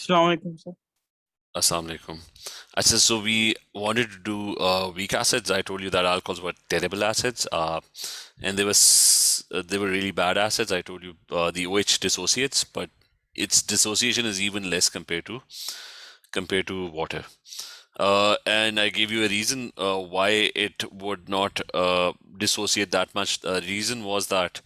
Assalamu alaikum, sir. Assalamu alaikum. Achha, so we wanted to do weak acids. I told you that alcohols were terrible acids, and they were really bad acids. I told you the OH dissociates, but its dissociation is even less compared to water. And I gave you a reason why it would not dissociate that much. The reason was that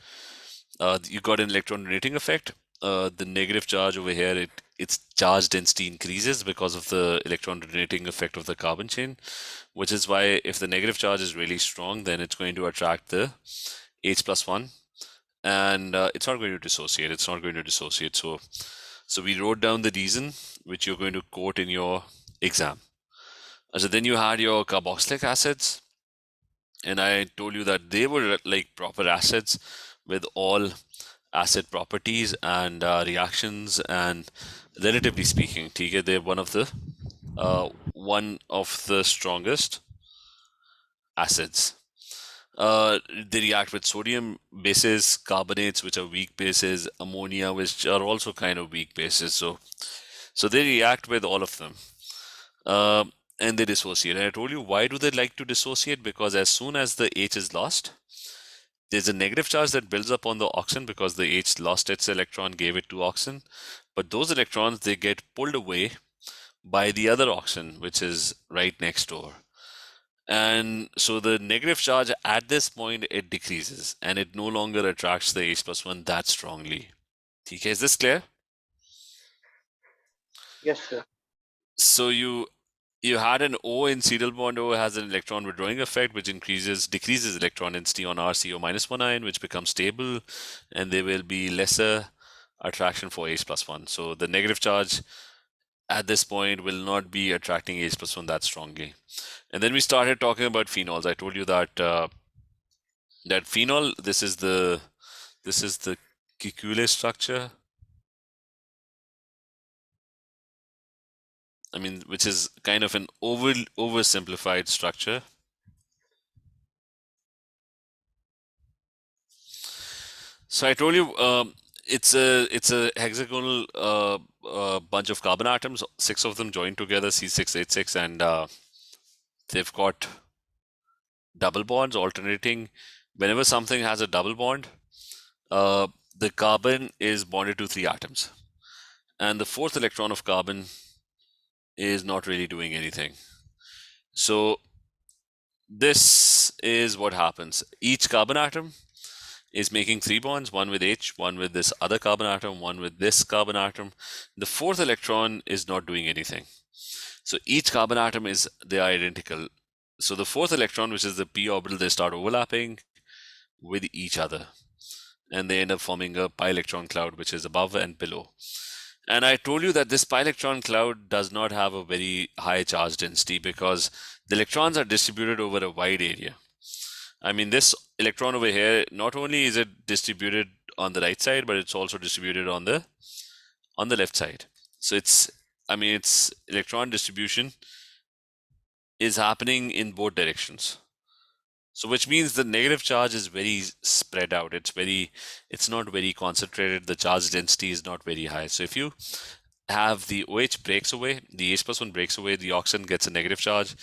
you got an electron donating effect. The negative charge over here, its charge density increases because of the electron donating effect of the carbon chain, which is why if the negative charge is really strong, then it's going to attract the H plus 1, and it's not going to dissociate. It's not going to dissociate. So we wrote down the reason, which you're going to quote in your exam. So then you had your carboxylic acids, and I told you that they were like proper acids with all acid properties and reactions, and relatively speaking, they're one of the strongest acids. They react with sodium bases, carbonates, which are weak bases, ammonia, which are also kind of weak bases. So they react with all of them. Uh, and they dissociate. And I told you, why do they like to dissociate? Because as soon as the H is lost, there's a negative charge that builds up on the oxygen because the H lost its electron, gave it to oxygen. But those electrons, they get pulled away by the other oxygen, which is right next door. And so the negative charge at this point, it decreases and it no longer attracts the H plus 1 that strongly. Okay, is this clear? Yes, sir. So you had an O in serial bond. O has an electron withdrawing effect, which decreases electron density on RCO minus 1 ion, which becomes stable, and there will be lesser attraction for H plus 1. So the negative charge at this point will not be attracting H plus 1 that strongly. And then we started talking about phenols. I told you that that phenol, this is the Kikule structure. I mean, which is kind of an oversimplified structure. So I told you it's a hexagonal bunch of carbon atoms, 6 of them joined together, C6H6, and they've got double bonds alternating. Whenever something has a double bond, the carbon is bonded to 3 atoms, and the 4th electron of carbon is not really doing anything. So this is what happens. Each carbon atom is making 3 bonds, one with H, one with this other carbon atom, one with this carbon atom. The 4th electron is not doing anything. So each carbon atom they are identical. So the 4th electron, which is the p orbital, they start overlapping with each other, and they end up forming a pi electron cloud, which is above and below. And I told you that this pi electron cloud does not have a very high charge density because the electrons are distributed over a wide area. I mean, this electron over here, not only is it distributed on the right side, but it's also distributed on the left side. So its electron distribution is happening in both directions. So which means the negative charge is very spread out. It's not very concentrated. The charge density is not very high. So if you have the OH breaks away, the H plus 1 breaks away, the oxygen gets a negative charge.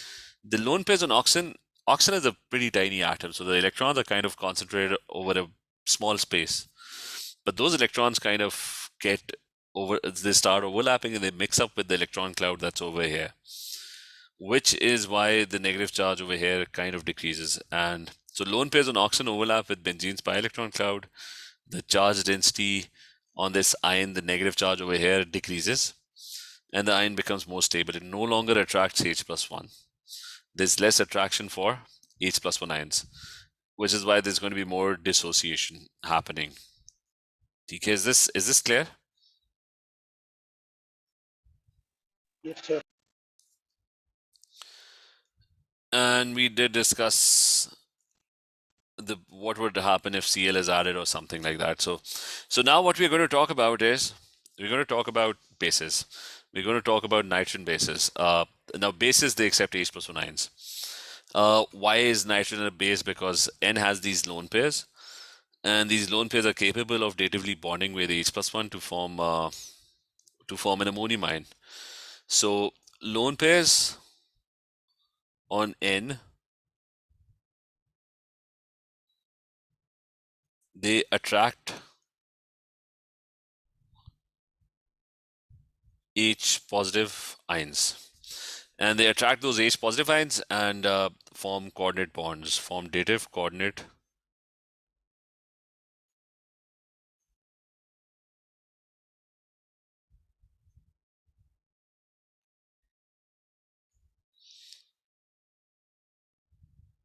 The lone pairs on oxygen is a pretty tiny atom, so the electrons are kind of concentrated over a small space. But those electrons kind of they start overlapping and they mix up with the electron cloud that's over here, which is why the negative charge over here kind of decreases. And so lone pairs on oxygen overlap with benzene's pi electron cloud. The charge density on this ion, the negative charge over here, decreases, and the ion becomes more stable. It no longer attracts H plus 1. There's less attraction for H plus 1 ions, which is why there's going to be more dissociation happening. TK, is this clear? Yes, sir. And we did discuss what would happen if Cl is added or something like that. So now what we're going to talk about is we're going to talk about bases. We're going to talk about nitrogen bases. Now bases, they accept H plus 1 ions. Why is nitrogen a base? Because N has these lone pairs, and these lone pairs are capable of datively bonding with H plus 1 to form to form an ammonium ion. So lone pairs on N, they attract H positive ions. And they attract those H positive ions and form coordinate bonds, form dative coordinate.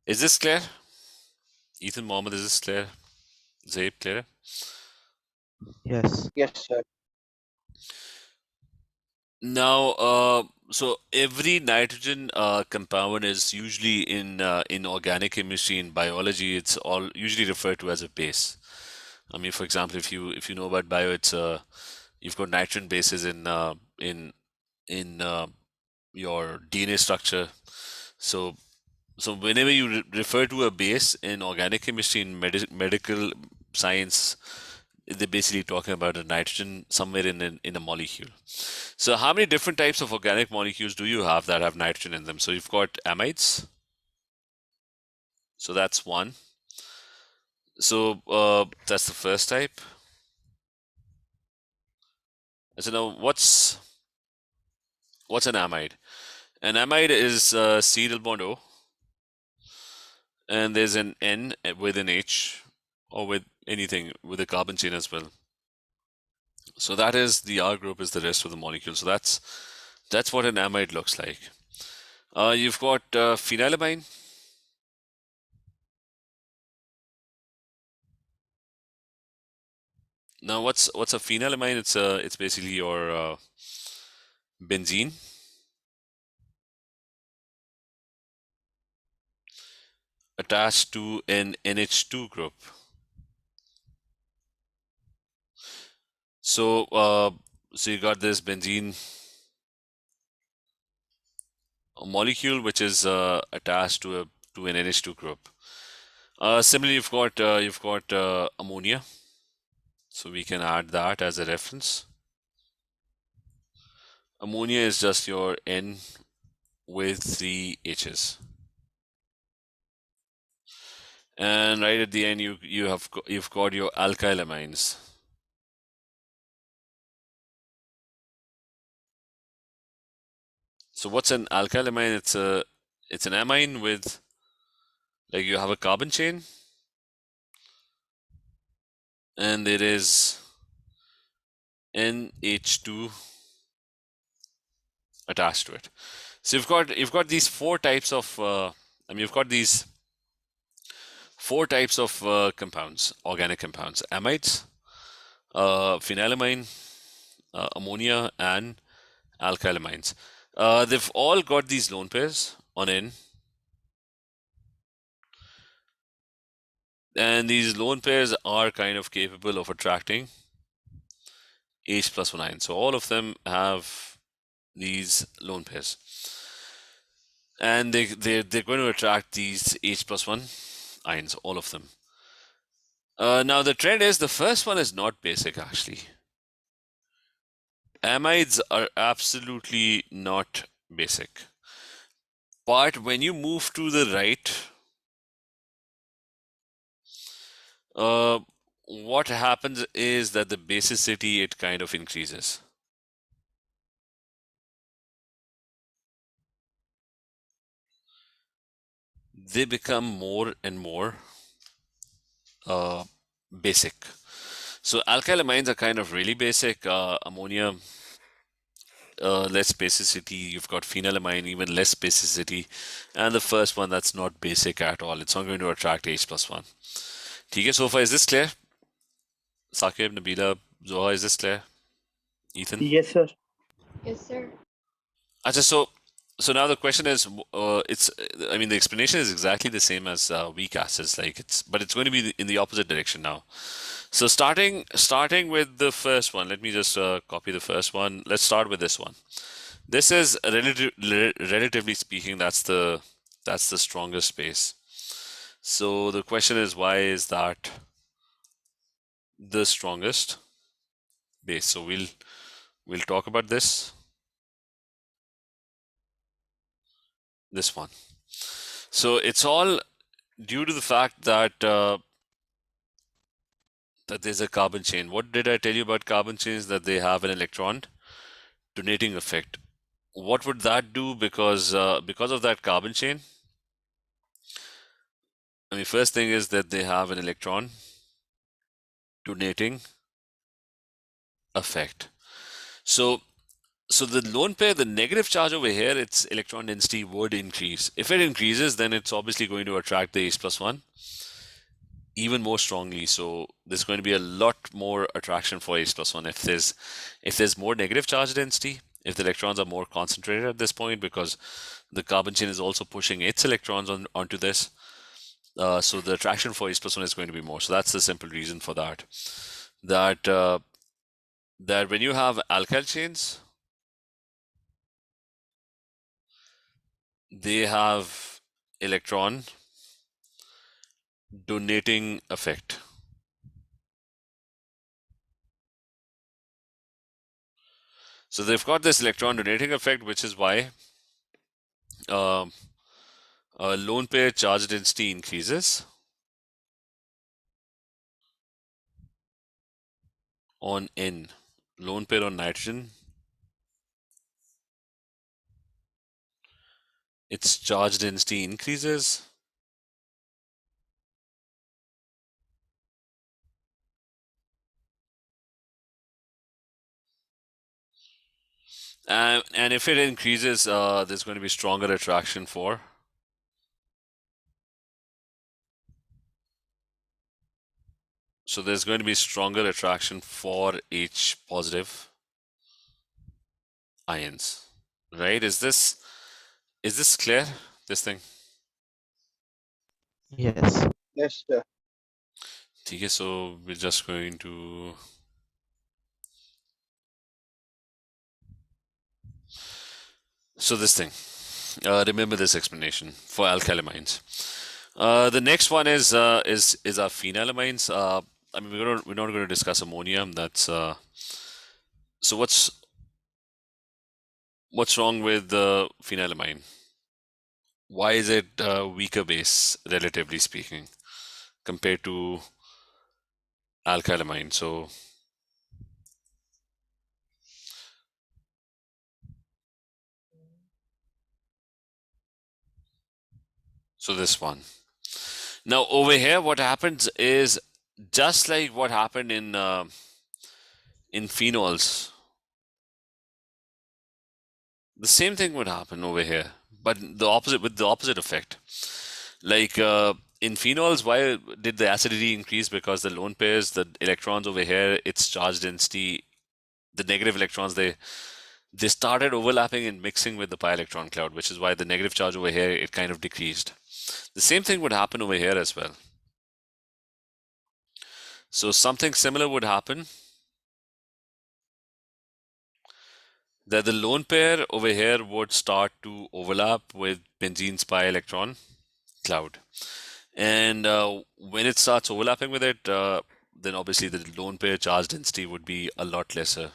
Is this clear? Ethan, Mohammed, is this clear? Zaid, clear? Yes. Yes, sir. Now, so every nitrogen compound is usually in organic chemistry, in biology, it's all usually referred to as a base. I mean, for example, if you know about bio, it's you've got nitrogen bases in your DNA structure. So whenever you refer to a base in organic chemistry, in medical science, they're basically talking about a nitrogen somewhere in a molecule. So how many different types of organic molecules do you have that have nitrogen in them? So you've got amides. So that's one. So that's the first type. So now what's an amide? An amide is C double bond O, and there's an N with an H, or with anything with a carbon chain as well. So that is the R group is the rest of the molecule. So that's what an amide looks like. You've got phenylamine. Now what's a phenylamine? It's basically your benzene. Attached to an NH2 group. So you got this benzene molecule which is attached to an NH2 group. Similarly, you've got ammonia. So we can add that as a reference. Ammonia is just your N with 3 H's. And right at the end, you've got your alkyl amines. So what's an alkyl amine? It's an amine with, like, you have a carbon chain, and there is NH2 attached to it. So you've got these four types of you've got these four types of compounds, organic compounds: amides, phenylamine, ammonia, and alkylamines. They've all got these lone pairs on N, and these lone pairs are kind of capable of attracting H plus 1 ion. So all of them have these lone pairs, and they're going to attract these H plus 1 ions, all of them. Now the trend is the first one is not basic actually. Amides are absolutely not basic. But when you move to the right, what happens is that the basicity, it kind of increases. They become more and more basic. So alkylamines are kind of really basic. Ammonia, less basicity. You've got phenylamine, even less basicity. And the first one, that's not basic at all. It's not going to attract H plus 1. Okay, so far, is this clear? Saqib, Nabila, Zoha, is this clear? Ethan? Yes, sir. Yes, sir. Achha, so now the question is, I mean, the explanation is exactly the same as weak acids, but it's going to be in the opposite direction now. So starting with the first one, let me just copy the first one. Let's start with this one. This is relatively speaking, that's the strongest base. So the question is, why is that the strongest base? So We'll talk about this one. So it's all due to the fact that that there's a carbon chain. What did I tell you about carbon chains? That they have an electron donating effect. What would that do? Because of that carbon chain, I mean, first thing is that they have an electron donating effect. So the lone pair, the negative charge over here, its electron density would increase. If it increases, then it's obviously going to attract the H plus one even more strongly. So there's going to be a lot more attraction for H plus one if there's more negative charge density, if the electrons are more concentrated at this point, because the carbon chain is also pushing its electrons onto this. So the attraction for H plus one is going to be more. So that's the simple reason for that. That when you have alkyl chains, they have electron donating effect. So they've got this electron donating effect, which is why a lone pair charge density increases on N. Lone pair on nitrogen, its charge density increases. And if it increases, there's going to be stronger attraction for there's going to be stronger attraction for H positive ions, right? Is this clear, this thing? Yes. Yes, sir. Okay, so we're just going to this thing. Remember this explanation for alkylamines. The next one is our phenylamines. I mean, we're not going to discuss ammonia. That's so what's wrong with the phenylamine? Why is it weaker base, relatively speaking, compared to alkylamine? So this one. Now over here, what happens is just like what happened in phenols. The same thing would happen over here, but the opposite, with the opposite effect. Like in phenols, why did the acidity increase? Because the lone pairs, the electrons over here, its charge density, the negative electrons, they started overlapping and mixing with the pi electron cloud, which is why the negative charge over here, it kind of decreased. The same thing would happen over here as well. So something similar would happen, that the lone pair over here would start to overlap with benzene's pi electron cloud. And when it starts overlapping with it, then obviously the lone pair charge density would be a lot lesser.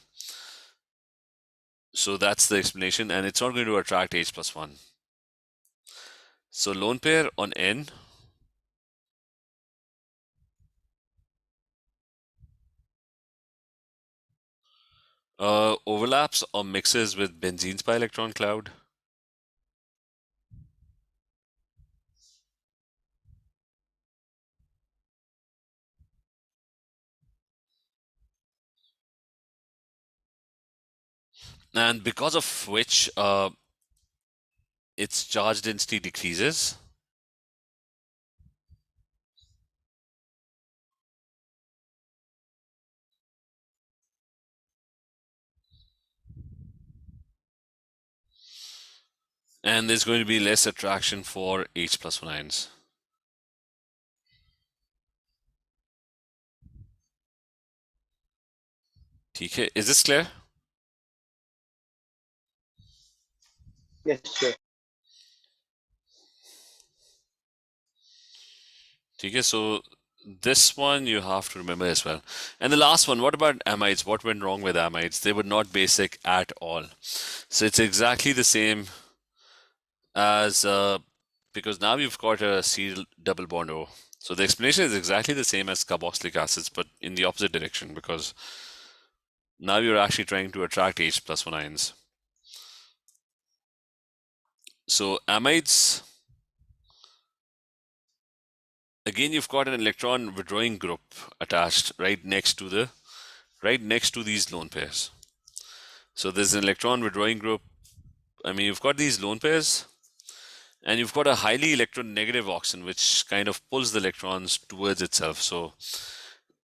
So that's the explanation, and it's not going to attract H plus 1. So lone pair on N overlaps or mixes with benzene's pi electron cloud. And because of which its charge density decreases. And there's going to be less attraction for H plus 1 ions. Okay, is this clear? Yes, sir. Okay, so This one you have to remember as well. And the last one, what about amides? What went wrong with amides? They were not basic at all. So it's exactly the same as, because now you've got a C double bond O. So the explanation is exactly the same as carboxylic acids, but in the opposite direction, because now you're actually trying to attract H plus 1 ions. So amides, again, you've got an electron withdrawing group attached right next to these lone pairs. So there's an electron withdrawing group. I mean, you've got these lone pairs, and you've got a highly electronegative oxygen, which kind of pulls the electrons towards itself. So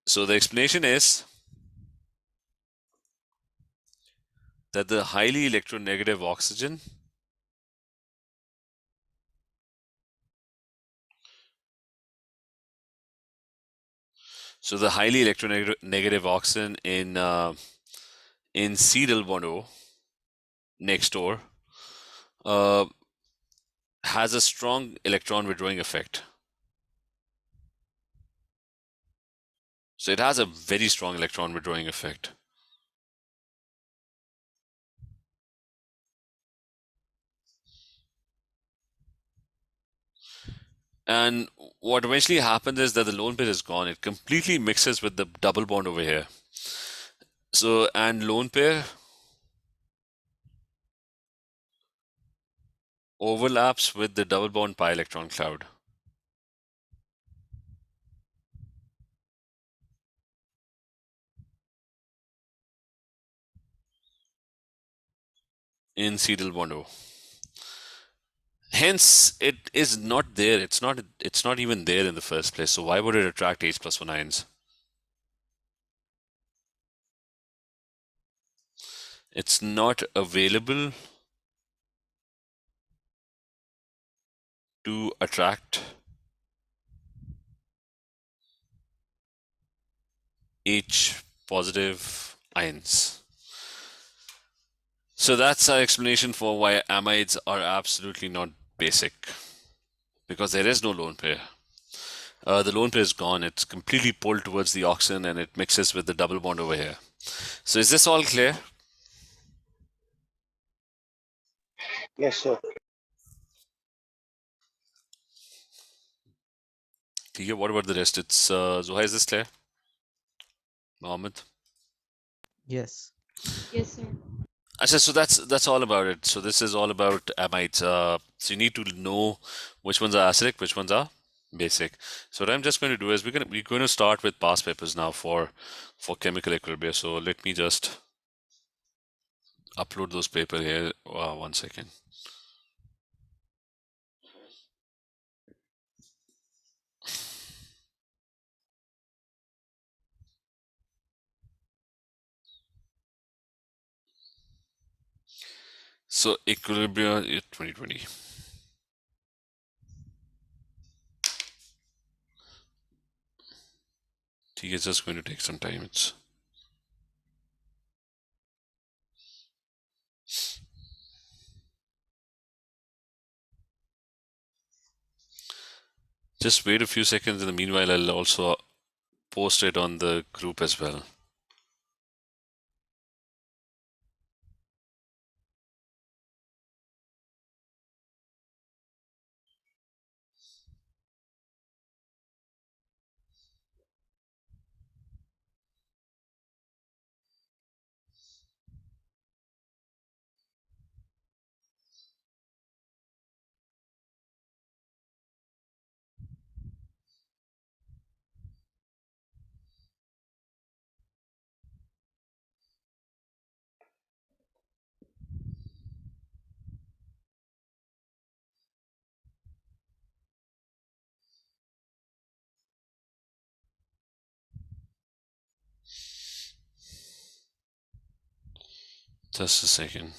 the explanation is that the highly electronegative oxygen in C double bond O next door has a strong electron withdrawing effect. So it has a very strong electron withdrawing effect. And what eventually happens is that the lone pair is gone. It completely mixes with the double bond over here. So, and lone pair overlaps with the double bond pi electron cloud. In C double bond O. Hence, it is not there. It's not even there in the first place. So why would it attract H plus 1 ions? It's not available to attract H positive ions. So that's our explanation for why amides are absolutely not basic, because there is no lone pair. The lone pair is gone. It's completely pulled towards the oxygen and it mixes with the double bond over here. So is this all clear? Yes, sir. Clear. What about the rest? It's Zuhai, is this clear? Mohammed? Yes. Yes, sir. Achha, so that's all about it. So this is all about amides. So you need to know which ones are acidic, which ones are basic. So what I'm just going to do is we're going to start with past papers now for chemical equilibria. So let me just upload those papers here. 1 second. So Equilibria 2020. It's just going to take some time. It's just wait a few seconds. In the meanwhile, I'll also post it on the group as well. Just a second.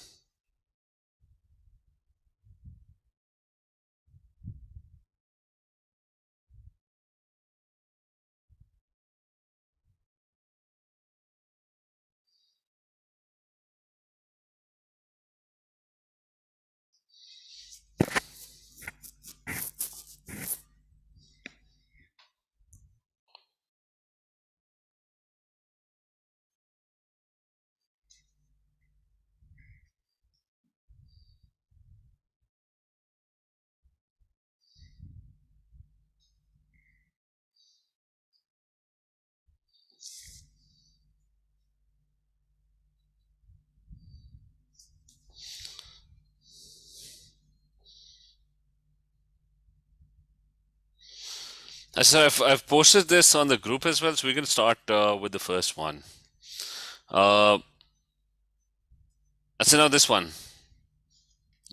So I've posted this on the group as well, so we can start with the first one. So now this one.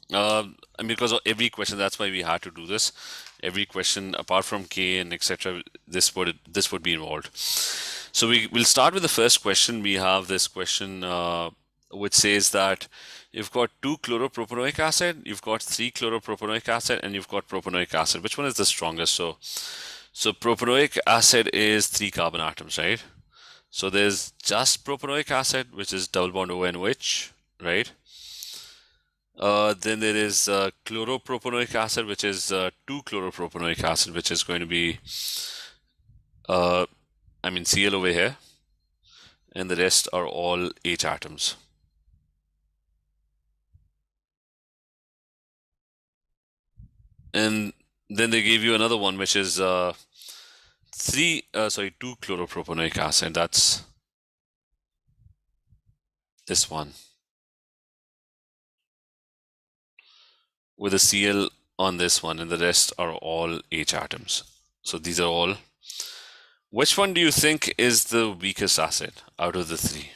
And because of every question, that's why we had to do this. Every question, apart from K and etc., this would be involved. So we'll start with the first question. We have this question which says that you've got 2 chloropropanoic acid, you've got 3 chloropropanoic acid, and you've got propanoic acid. Which one is the strongest? So propanoic acid is 3 carbon atoms, right? So there's just propanoic acid, which is double bond ONOH, right? Then there is chloropropanoic acid, which is 2 chloropropanoic acid, which is going to be, Cl over here, and the rest are all H atoms. And then they gave you another one, which is 2 chloropropanoic acid. That's this one with a Cl on this one, and the rest are all H atoms. So these are all. Which one do you think is the weakest acid out of the 3?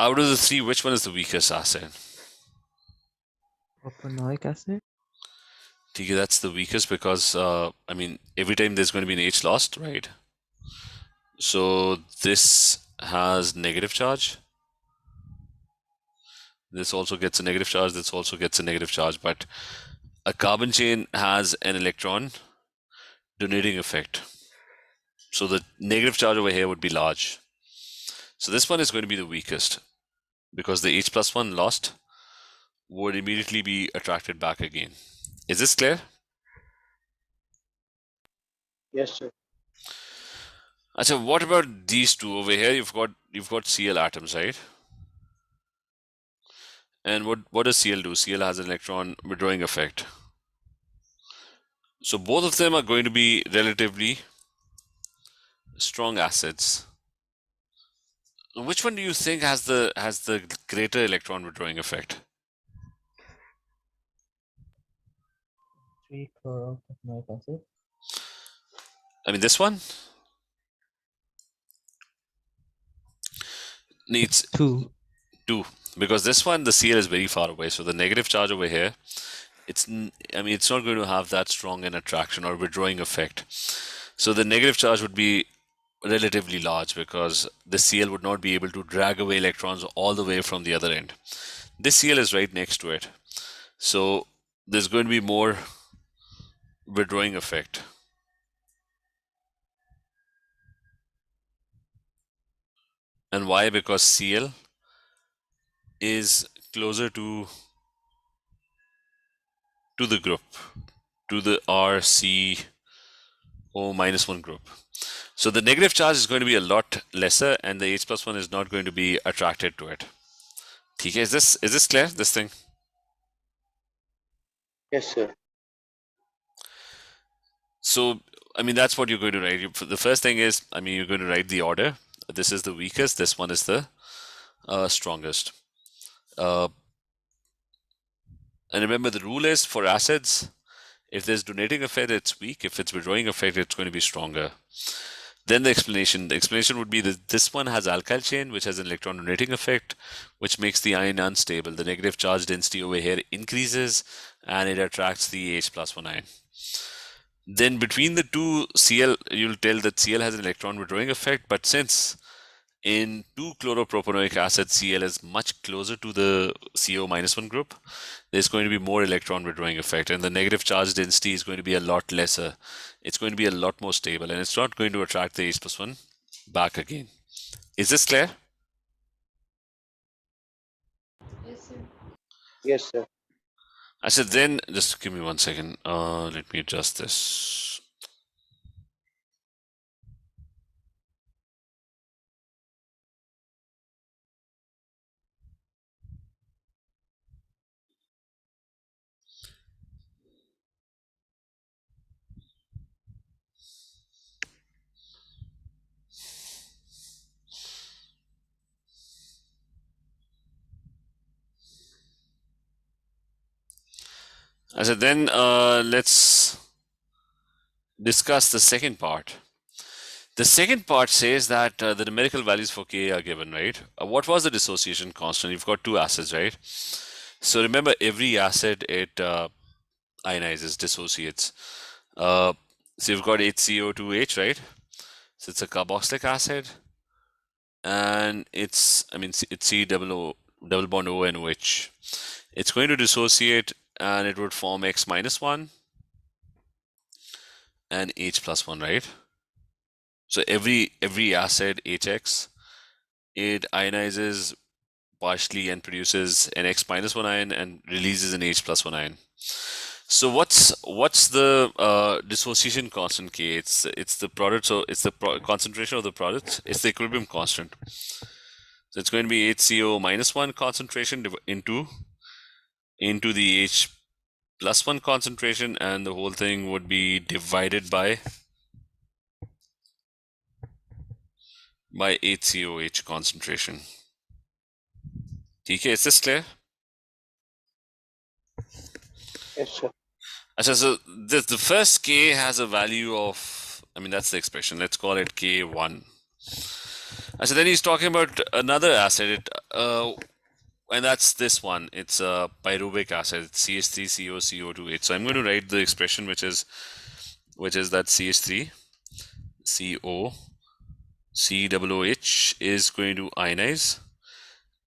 Out of the 3, which one is the weakest acid? Propanoic acid. Okay, that's the weakest because, every time there's going to be an H lost, right? So this has negative charge. This also gets a negative charge. This also gets a negative charge. But a carbon chain has an electron donating effect. So the negative charge over here would be large. So this one is going to be the weakest because the H plus 1 lost would immediately be attracted back again. Is this clear? Yes, sir. So what about these two over here? You've got Cl atoms, right? And what does Cl do? Cl has an electron withdrawing effect. So both of them are going to be relatively strong acids. Which one do you think has the greater electron withdrawing effect? 3 chloropropanoic acid. This one needs 2. 2 because this one, the Cl is very far away. So the negative charge over here, it's not going to have that strong an attraction or withdrawing effect. So the negative charge would be relatively large because the Cl would not be able to drag away electrons all the way from the other end. This Cl is right next to it. So there's going to be more withdrawing effect. And why? Because Cl is closer to the group, to the RCO minus 1 group. So the negative charge is going to be a lot lesser and the H plus 1 is not going to be attracted to it. Okay, is this clear, this thing? Yes, sir. So, that's what you're going to write. The first thing is, you're going to write the order. This is the weakest, this one is the strongest. And remember, the rule is for acids, if there's donating effect, it's weak. If it's withdrawing effect, it's going to be stronger. Then the explanation. The explanation would be that this one has alkyl chain, which has an electron donating effect, which makes the ion unstable. The negative charge density over here increases, and it attracts the H plus 1 ion. Then between the two Cl, you'll tell that Cl has an electron withdrawing effect, but since in 2 chloropropanoic acid, Cl is much closer to the CO minus 1 group, there's going to be more electron withdrawing effect, and the negative charge density is going to be a lot lesser. It's going to be a lot more stable, and it's not going to attract the H plus 1 back again. Is this clear? Yes, sir. I said then, just give me 1 second. Let me adjust this. I said then let's discuss the second part. The second part says that the numerical values for Ka are given, right? What was the dissociation constant? You've got two acids, right? So remember, every acid, it ionizes, dissociates. So you've got HCO2H, right? So it's a carboxylic acid, and it's C double bond O and OH. It's going to dissociate, and it would form X minus 1 and H plus 1, right? So every acid HX, it ionizes partially and produces an X minus 1 ion and releases an H plus 1 ion. So what's the dissociation constant K? It's the product, so it's the concentration of the product. It's the equilibrium constant. So it's going to be HCO minus 1 concentration into the H plus 1 concentration, and the whole thing would be divided by HCOH concentration. Okay, is this clear? Yes, sir. So the first K has a value of, that's the expression. Let's call it K1. So then he's talking about another acid, and that's this one. It's a pyruvic acid. It's CH3COCO2H. So I'm going to write the expression which is that CH3CO COOH is going to ionize,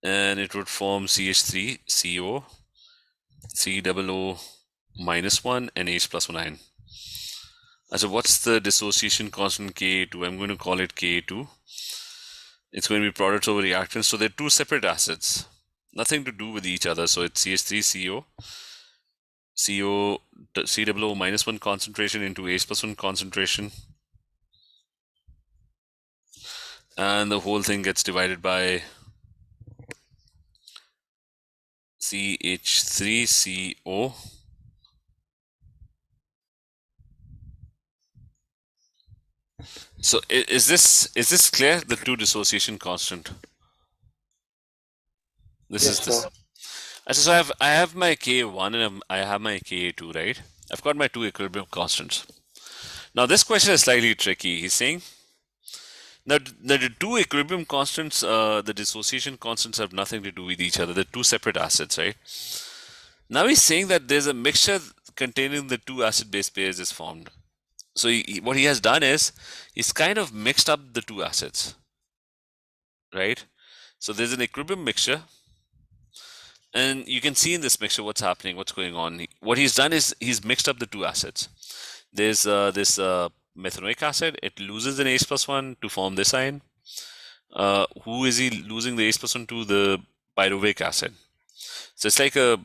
and it would form CH3CO COO minus 1 and H plus 1 ion. So what's the dissociation constant Ka2? I'm going to call it Ka2. It's going to be products over reactants. So they're two separate acids, nothing to do with each other. So it's CH3CO COO minus 1 concentration into H plus 1 concentration, and the whole thing gets divided by CH3CO So is this clear? The two dissociation constant. This Yes, is this. sir. So I have my K1 and I have my Ka2, right? I've got my two equilibrium constants. Now this question is slightly tricky. He's saying that the two equilibrium constants, the dissociation constants, have nothing to do with each other. They're two separate acids, right? Now he's saying that there's a mixture containing the two acid-base pairs is formed. So what he has done is he's kind of mixed up the two acids, right? So there's an equilibrium mixture, and you can see in this mixture what's happening, what's going on. What he's done is he's mixed up the two acids. There's this methanoic acid. It loses an H plus 1 to form this ion. Who is he losing the H plus 1 to? The pyruvic acid. So it's like a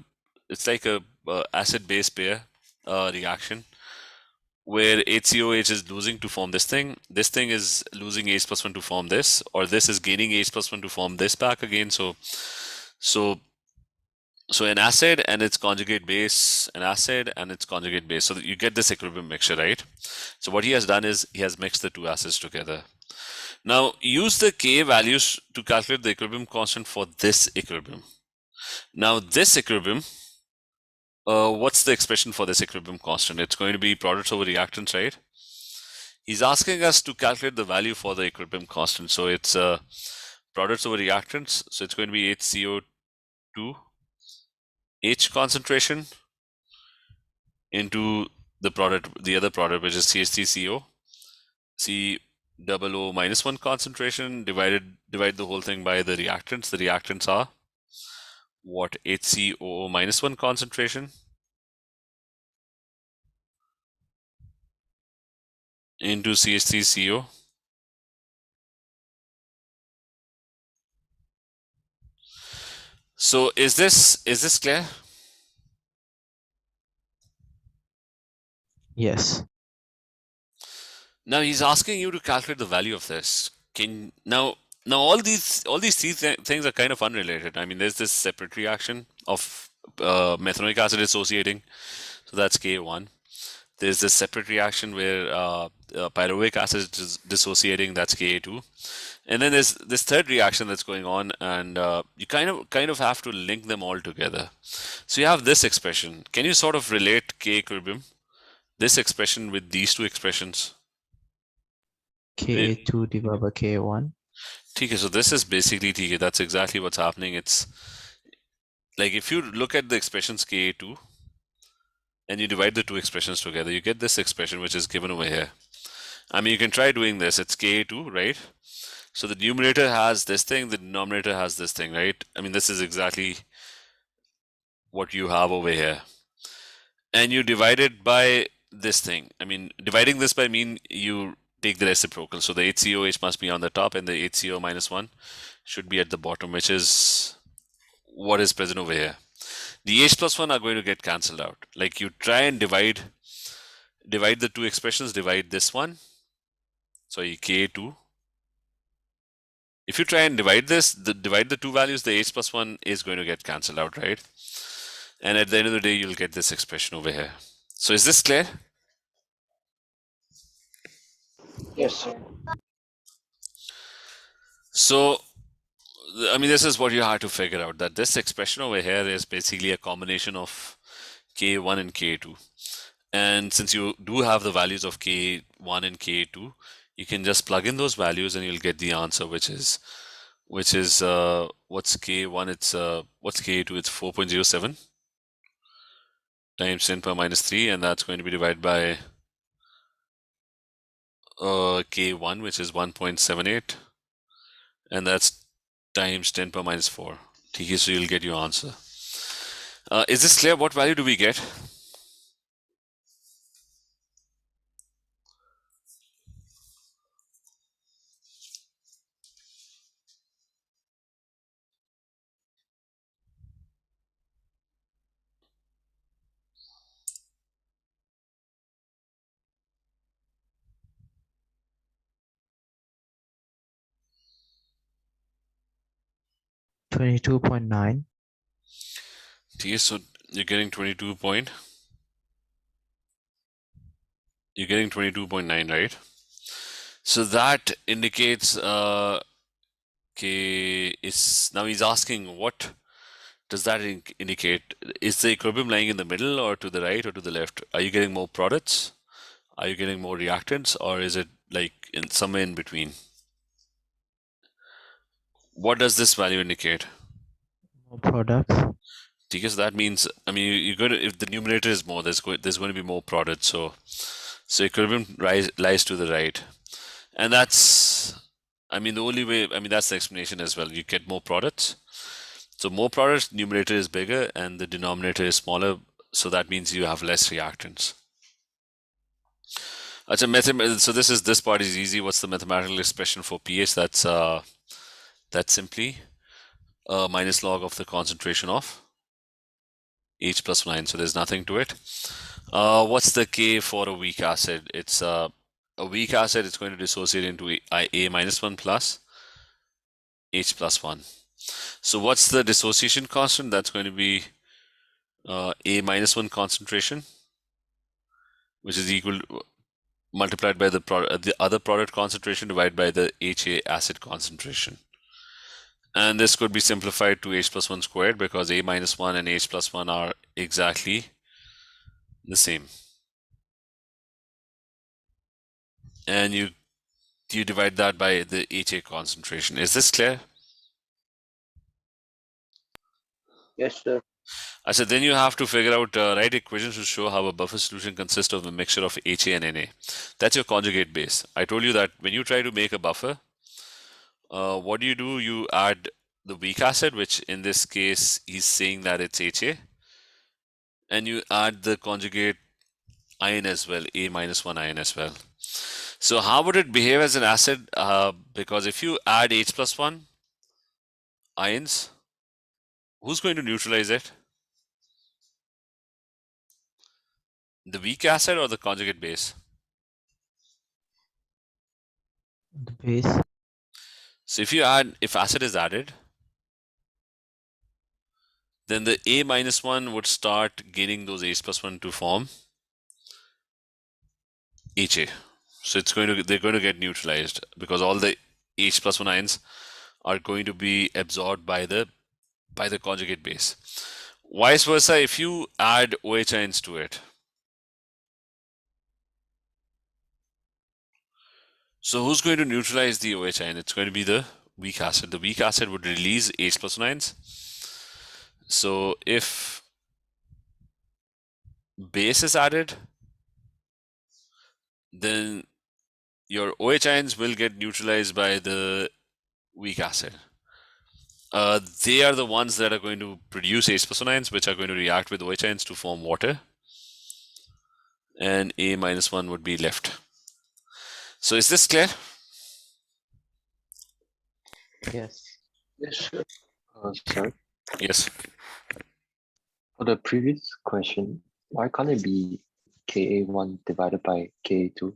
acid-base pair reaction, where HCOH is losing to form this thing is losing H plus 1 to form this, or this is gaining H plus 1 to form this back again. So an acid and its conjugate base, an acid and its conjugate base. So that you get this equilibrium mixture, right? So what he has done is he has mixed the two acids together. Now use the K values to calculate the equilibrium constant for this equilibrium. Now this equilibrium, what's the expression for this equilibrium constant? It's going to be products over reactants, right? He's asking us to calculate the value for the equilibrium constant. So it's products over reactants. So it's going to be HCO2 H concentration into the other product, which is CH3CO COO minus 1 concentration, divide the whole thing by the reactants. The reactants are what? HCOO minus 1 concentration into CH3CO. So is this clear? Yes. Now he's asking you to calculate the value of this. Now all these three things are kind of unrelated. There's this separate reaction of methanoic acid dissociating, so that's K1. There's this separate reaction where pyruvic acid is dissociating, that's Ka2. And then there's this third reaction that's going on, and you kind of have to link them all together. So you have this expression. Can you sort of relate K equilibrium, this expression with these two expressions? Ka2 divided by Ka1. Okay, so this is basically TK. That's exactly what's happening. It's like if you look at the expressions Ka2 and you divide the two expressions together, you get this expression which is given over here. I mean, you can try doing this. It's Ka2, right? So the numerator has this thing, the denominator has this thing, right? I mean, this is exactly what you have over here. And you divide it by this thing. I mean, dividing this by mean you take the reciprocal. So the HCOH must be on the top and the HCO minus 1 should be at the bottom, which is what is present over here. The H plus 1 are going to get cancelled out. Like you try and divide the two expressions, divide this one. Sorry, K2. If you try and divide this, divide the two values, the H plus 1 is going to get cancelled out, right? And at the end of the day, you'll get this expression over here. So is this clear? Yes, sir. So, I mean, this is what you have to figure out, that this expression over here is basically a combination of K1 and K2. And since you do have the values of K1 and K2, you can just plug in those values and you'll get the answer, which is what's K1? It's what's K2? It's 4.07 times 10 power minus 3, and that's going to be divided by K1, which is 1.78, and that's times 10 power minus 4. Okay, so you'll get your answer. Is this clear? What value do we get? $22.9. Okay, so you're getting 22.9, right? So that indicates okay, now he's asking what does that indicate? Is the equilibrium lying in the middle or to the right or to the left? Are you getting more products? Are you getting more reactants, or is it like in somewhere in between? What does this value indicate? More products. Because that means, I mean, you're going to, if the numerator is more, there's going to be more products. So equilibrium lies to the right, and that's, I mean, the only way. I mean, that's the explanation as well. You get more products. So more products, numerator is bigger, and the denominator is smaller. So that means you have less reactants. So this part is easy. What's the mathematical expression for pH? That's simply minus log of the concentration of H plus 9. So there's nothing to it. What's the K for a weak acid? It's a weak acid. It's going to dissociate into A minus 1 plus H plus 1. So what's the dissociation constant? That's going to be A minus 1 concentration, which is equal to, multiplied by the other product concentration divided by the HA acid concentration. And this could be simplified to H plus 1 squared, because A minus 1 and H plus 1 are exactly the same. And you divide that by the HA concentration. Is this clear? Yes, sir. I said then you have to figure out, write equations to show how a buffer solution consists of a mixture of HA and Na. That's your conjugate base. I told you that when you try to make a buffer, what do? You add the weak acid, which in this case he's saying that it's HA, and you add the conjugate ion as well, A minus 1 ion as well. So how would it behave as an acid? Because if you add H plus 1 ions, who's going to neutralize it? The weak acid or the conjugate base? The base. So if acid is added, then the A minus 1 would start gaining those H plus 1 to form HA. So they're going to get neutralized because all the H plus 1 ions are going to be absorbed by the conjugate base. Vice versa, if you add OH ions to it. So who's going to neutralize the OH ion? It's going to be the weak acid. The weak acid would release H plus 1 ions. So if base is added, then your OH ions will get neutralized by the weak acid. They are the ones that are going to produce H plus 1 ions, which are going to react with OH ions to form water. And A minus 1 would be left. So is this clear? Yes. Yes, sir. Sir, Yes. for the previous question, why can't it be Ka1 divided by Ka2?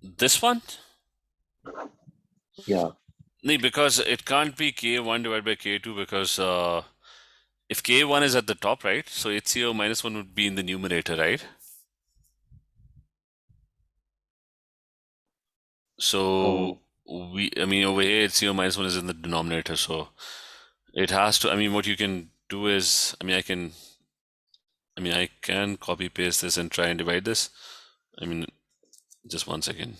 This one? Yeah. No, because it can't be K1 divided by K2 because if K1 is at the top, right? So HCO minus 1 would be in the numerator, right? So over here, HCO minus 1 is in the denominator. So it has to, what you can do is, I can copy paste this and try and divide this. Just 1 second.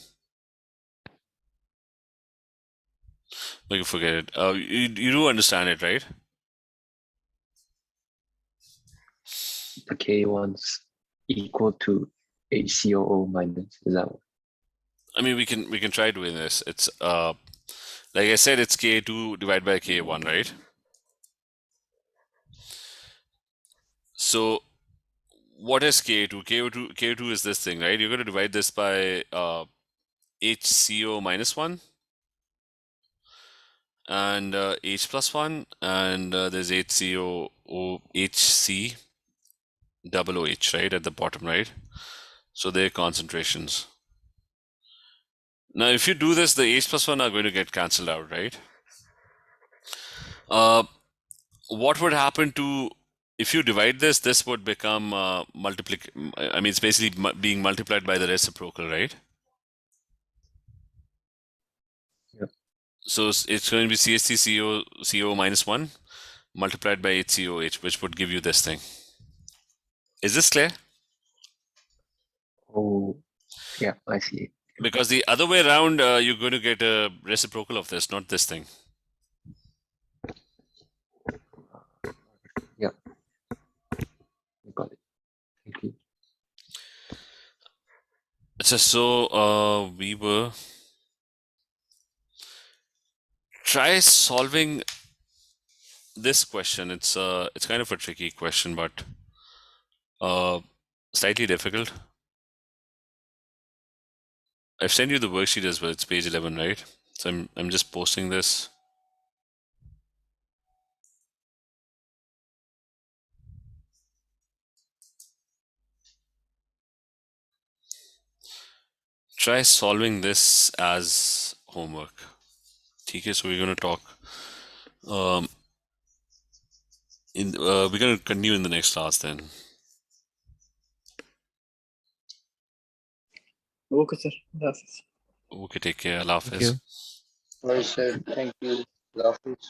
We can forget it. You do understand it, right? The K1's equal to HCOO minus, is that what? We can try doing this. It's like I said, it's K2 divided by K1, right? So what is K2? K2 is this thing, right? You're going to divide this by HCO minus 1 and H plus 1, and there's HC double OH, right, at the bottom, right? So they're concentrations. Now, if you do this, the H plus 1 are going to get cancelled out, right? What would happen to, if you divide this, this would become it's basically being multiplied by the reciprocal, right? Yep. So it's going to be CHCCO minus 1 multiplied by HCOH, which would give you this thing. Is this clear? Oh, yeah, I see. Because the other way around, you're going to get a reciprocal of this, not this thing. Yeah. Got it. Thank you. So we were try solving this question. It's kind of a tricky question, but slightly difficult. I've sent you the worksheet as well. It's page 11, right? So I'm just posting this. Try solving this as homework. Okay, so we're going to talk. We're going to continue in the next class then. Okay, sir. Gracias. Okay, take care. Allah Thank Hafiz. you. Well said. Thank you. Love it.